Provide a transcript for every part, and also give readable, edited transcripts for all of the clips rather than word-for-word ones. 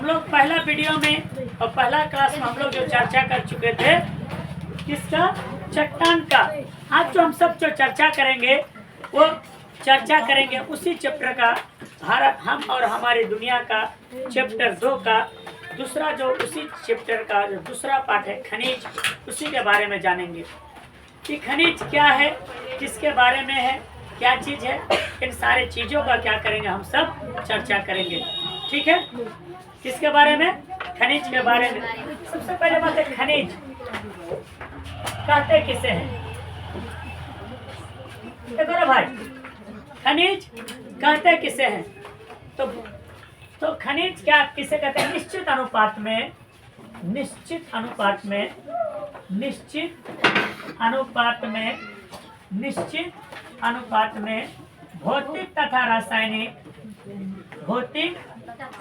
हम लोग पहला वीडियो में और पहला क्लास में हम लोग जो चर्चा कर चुके थे किसका, चट्टान का। आज जो हम सब जो चर्चा करेंगे वो चर्चा करेंगे उसी चैप्टर का, हम और हमारी दुनिया का चैप्टर 2 का दूसरा, जो उसी चैप्टर का जो दूसरा पार्ट है खनिज, उसी के बारे में जानेंगे कि खनिज क्या है, किसके बारे में है, क्या चीज़ है। इन सारे चीज़ों का क्या करेंगे, हम सब चर्चा करेंगे। ठीक है, किसके बारे में, खनिज के बारे में। सबसे पहले बात है खनिज कहते किसे हैं। देखो ना भाई, खनिज कहते किसे हैं। तो खनिज क्या किसे कहते हैं, निश्चित अनुपात में, निश्चित अनुपात में, निश्चित अनुपात में, निश्चित अनुपात में भौतिक तथा रासायनिक, भौतिक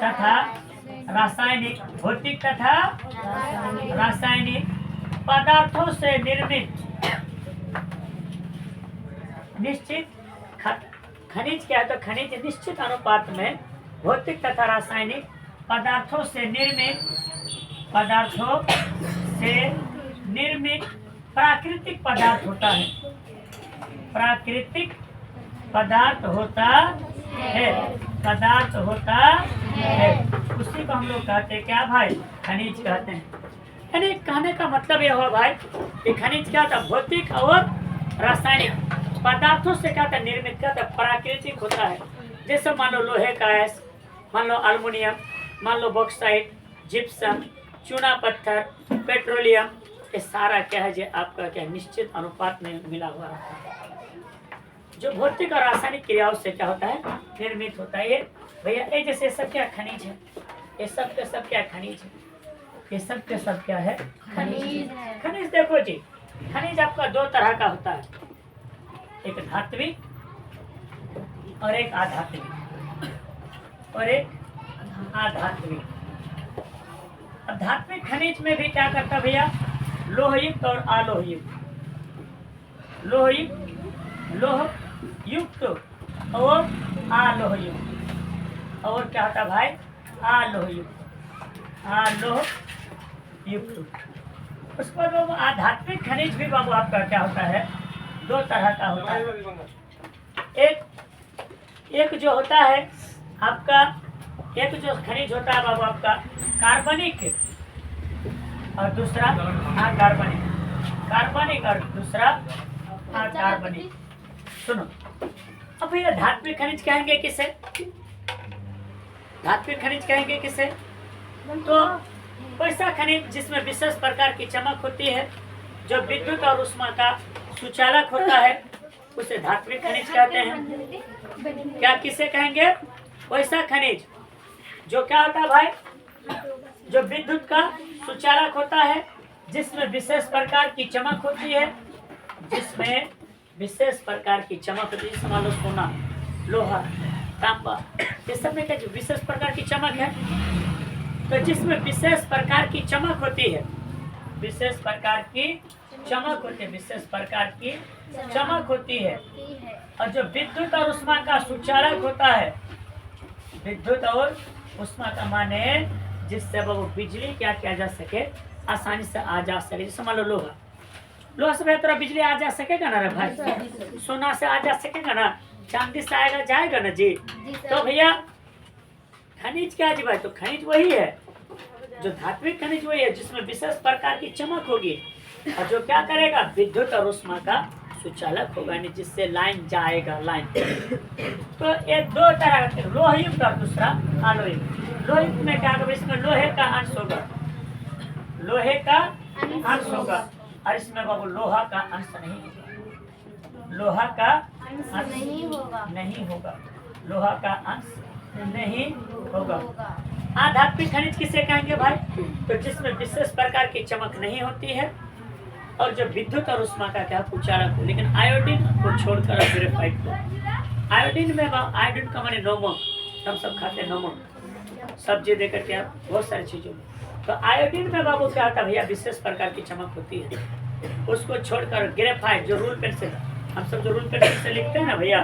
तथा रासायनिक, भौतिक तथा रासायनिक पदार्थों से निर्मित निश्चित खनिज क्या है। तो खनिज निश्चित अनुपात में भौतिक तथा रासायनिक पदार्थों से निर्मित, पदार्थों से निर्मित प्राकृतिक पदार्थ होता है, प्राकृतिक पदार्थ होता है, पदार्थ होता है। उसी को हम लोग कहते हैं क्या भाई, खनिज कहते हैं। यानी कहने का मतलब यह हुआ भाई कि खनिज क्या था, भौतिक और रासायनिक पदार्थों से क्या था निर्मित, क्या था प्राकृतिक होता है। जैसे मान लो लोहे का ऐस, मान लो एल्युमिनियम, मान लो बॉक्साइट, जिप्सम, चूना पत्थर, पेट्रोलियम, ये सारा क्या है जो आपका क्या निश्चित अनुपात में मिला हुआ रहता है, जो भौतिक और रासायनिक क्रियाओं से क्या होता है निर्मित होता है। ये भैया ये जैसे सब क्या खनिज है, ये सब के सब क्या खनिज है, ये सब के सब क्या है खनिज। खनिज देखो जी, खनिज आपका दो तरह का होता है, एक धात्विक और एक आधात्विक, और एक आधात्विक। अब धात्विक खनिज में भी क्या करता भैया, लोहयुक्त और अलोहयुक्त, लोहयुक्त, लोह युक्त और अलोहयुक्त, और क्या होता भाई अलोहयुक्त, अलोहयुक्त। उसके बाद बाबू आध्यात्मिक खनिज भी बाबू आपका क्या होता है, दो तरह का होता है। एक जो होता है आपका, एक जो खनिज होता है बाबू आपका कार्बनिक और दूसरा अकार्बनिक, कार्बनिक और दूसरा अकार्बनिक। सुनो, अब भैया धात्विक खनिज कहेंगे किसे, धात्विक खनिज कहेंगे किसे, तो वैसा खनिज जिसमें विशेष प्रकार की चमक होती है, जो विद्युत और उष्मा का सुचालक होता है, उसे धात्विक खनिज कहते हैं। क्या किसे कहेंगे, वैसा खनिज जो क्या होता है भाई, जो विद्युत का सुचालक होता है, जिसमें विशेष प्रकार की चमक होती है, जिसमें विशेष प्रकार की चमक होती है। जैसे मान लो सोना, लोहा, तांबा, ये सब में क्या जो विशेष प्रकार की चमक है, तो जिसमें विशेष प्रकार की चमक होती है, विशेष प्रकार की चमक होती है, विशेष प्रकार की चमक होती है, और जो विद्युत और उष्मा का सुचालक होता है, विद्युत और उष्मा का माने जिससे वो बिजली क्या किया जा सके, आसानी से आ जा सके। जैसे मान लो लोहा, लोहा से बेहतर बिजली आ जा सकेगा ना रे भाई, सोना से आ जा सकेगा ना, चांदी से आएगा जाएगा ना जी। तो भैया खनिज क्या जी भाई, तो खनिज वही है, जो धात्विक खनिज वही है जिसमें विशेष प्रकार की चमक होगी, और जो क्या करेगा विद्युत और उष्मा का सुचालक होगा, नहीं जिससे लाइन जाएगा, लाइन। तो ये दो तरह के, लोहयुक्त और दूसरा अलोहयुक्त। लोहयुक्त में क्या होगा, इसमें लोहे का अंश होगा, लोहे का अंश होगा, और इसमें बाबू लोहा का अंश नहीं होगा, लोहा का अंश नहीं होगा, लोहा का अंश नहीं होगा। आध्यात्मिक खनिज किसे कहेंगे भाई, तो जिसमें विशेष प्रकार की चमक नहीं होती है, और जो विद्युत और उष्मा का क्या कुचालक हो, लेकिन आयोडीन को छोड़कर ग्रेफाइट को, आयोडीन में आयोडीन का माने नमक, हम सब खाते हैं नमक, सब्जी देकर के बहुत सारी चीजों में, तो आयोडीन में बाबू क्या होता है भैया, विशेष प्रकार की चमक होती है, उसको छोड़कर ग्रेफाइट, जो रूल पेन से हम सब जो रूल पेन से लिखते हैं ना भैया,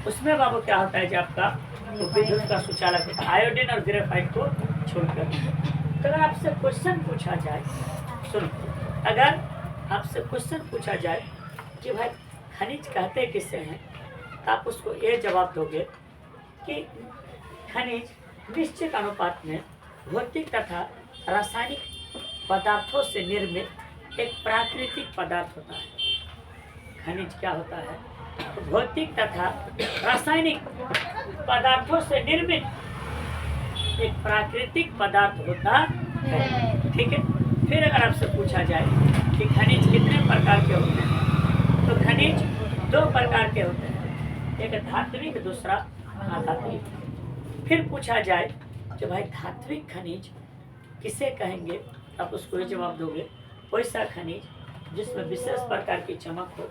उसमें बाबू क्या होता है जो आपका वो विद्युत का सुचालक होता है, आयोडीन और ग्रेफाइट को छोड़कर। तो अगर आपसे क्वेश्चन पूछा जाए, सुनो, अगर आपसे क्वेश्चन पूछा जाए कि भाई खनिज कहते किससे हैं, तो आप उसको ये जवाब दोगे कि खनिज निश्चित अनुपात में भौतिक तथा रासायनिक पदार्थों से निर्मित एक प्राकृतिक पदार्थ होता है। खनिज क्या होता है? भौतिक तथा रासायनिक पदार्थों से निर्मित एक प्राकृतिक पदार्थ होता है। ठीक है। फिर अगर आपसे पूछा जाए कि खनिज कितने प्रकार के होते हैं, तो खनिज 2 प्रकार के होते हैं, एक धात्विक, दूसरा अधात्विक। फिर पूछा जाए कि भाई धात्विक खनिज किसे कहेंगे, आप उसको ये जवाब दोगे, वैसा खनिज जिसमें विशेष प्रकार की चमक हो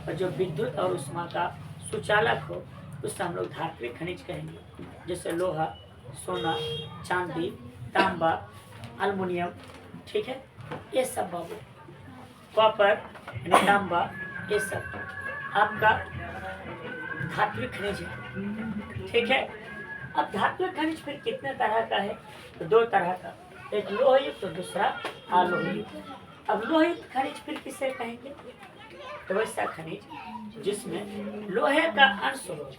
और जो विद्युत और उष्मा का सुचालक हो, उससे हम लोग धात्विक खनिज कहेंगे। जैसे लोहा, सोना, चांदी, तांबा, एल्युमिनियम, ठीक है, ये सब बाबू, कॉपर, तांबा, ये सब आपका धात्विक खनिज है। ठीक है। अब धात्विक खनिज फिर कितने तरह का है? तो 2 तरह का, एक लोहयुक्त तो दूसरा अलोहयुक्त। अब लोहयुक्त खनिज फिर किसे कहेंगे? तो वैसा खनिज जिसमें लोहे का अंश हो,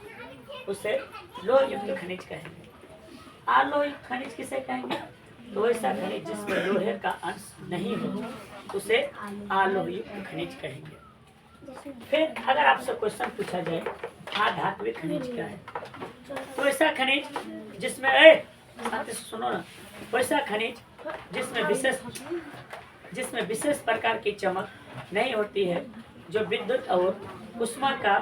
उसे लोहयुक्त खनिज कहेंगे। अलोहयुक्त खनिज किसे कहेंगे? तो वैसा खनिज जिसमें लोहे का अंश नहीं हो, उसे अलोहयुक्त खनिज कहेंगे। फिर अगर आपसे क्वेश्चन पूछा जाए अधात्विक खनिज क्या है, तो वैसा खनिज जिसमें सुनो ना, वैसा खनिज जिसमें विशेष प्रकार की चमक नहीं होती है, जो विद्युत और उष्मा का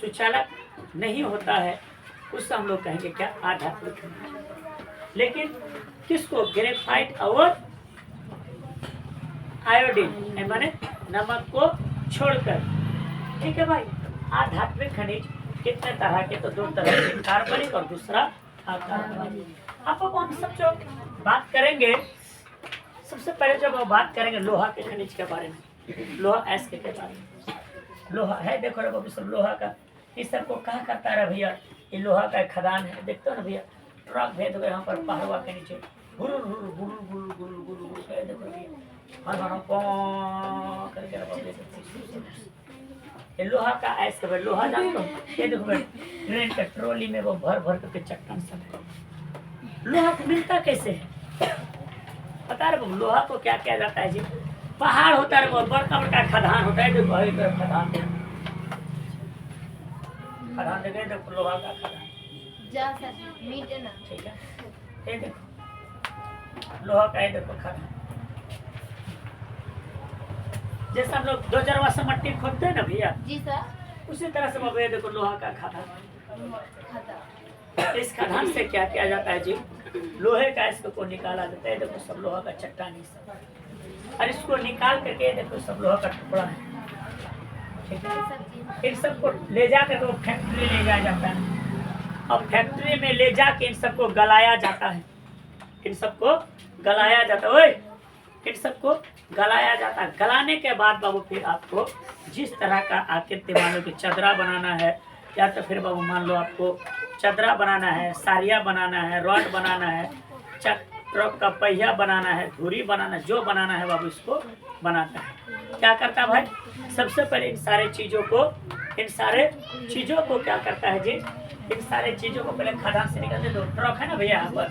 सुचालक नहीं होता है, उससे हम लोग कहेंगे क्या? आधात्मिक खनिज। लेकिन किसको? ग्रेफाइट और आयोडीन माने नमक को छोड़कर। ठीक है भाई। आधात्मिक खनिज कितने तरह के? तो 2 तरह के, कार्बनिक और दूसरा अकार्बनिक। आपको हम सब जो बात करेंगे, सबसे पहले जब हम बात करेंगे लोहा के खनिज के बारे में, लोहा एस के बारे में। लोहा है, देखो रे सब लोहा का, इस सबको कहा करता है भैया, ये लोहा का खदान है। देखते हो ना भैया, ट्रक भेज दो यहाँ पर पहाड़वा के नीचे, गुरु गुरु गुरु गुरु गुरु गुरु गुरु, देखो भैया ये लोहा का ऐसे लोहा जानते हो? ये देखो ट्रेन का ट्रॉली में वो भर भर करके चट्टान सब है। लोहा मिलता कैसे है पता है? लोहा को क्या किया जाता है जी? पहाड़ होता है, बड़का बड़का खदान होता है, देखो खदान खदान देखे, देखो लोहा का खदान। ठीक है, ये देखो लोहा का, ये देखो खदान। जैसे हम लोग 2000 से मट्टी खोदते हैं ना भैया जी सर, उसी तरह से बाबू ये देखो लोहा का खदान। इस खदान से क्या किया जाता है जी? लोहे का इसको निकाला जाता है। देखो सब लोहा का चट्टान ही सब, और इसको निकाल करके देखो सब लोहा का टुकड़ा है। ठीक है। इन सबको ले जाकर तो फैक्ट्री ले जाया जाता है, और फैक्ट्री में ले जाके इन सबको गलाया जाता है। इन सबको गलाया जाता है, इन सबको गलाया जाता है। गलाने के बाद बाबू फिर आपको जिस तरह का आकृति, मान लो कि चदरा बनाना है, या तो फिर बाबू मान लो आपको चदरा बनाना है, सारिया बनाना है, रॉड बनाना है, ट्रक का पहिया बनाना है, धुरी बनाना, जो बनाना है बाबू इसको बनाता है। क्या करता है भाई? सबसे पहले इन सारे चीज़ों को क्या करता है जी? इन सारे चीज़ों को पहले खदान से निकालते। दो ट्रक है ना भैया यहाँ पर,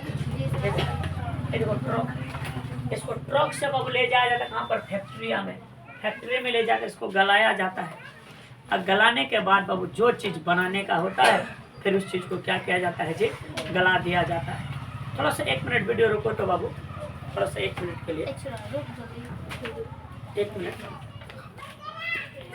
देखो ट्रक, इसको ट्रक से बाबू ले जाया जाता है कहाँ पर? फैक्ट्री में ले जाकर इसको गलाया जाता है। और गलाने के बाद बाबू जो चीज़ बनाने का होता है, फिर उस चीज़ को क्या किया जाता है जी? गला दिया जाता है। थोड़ा सा 1 मिनट वीडियो रुको तो बाबू, थोड़ा सा 1 मिनट के लिए, 1 मिनट।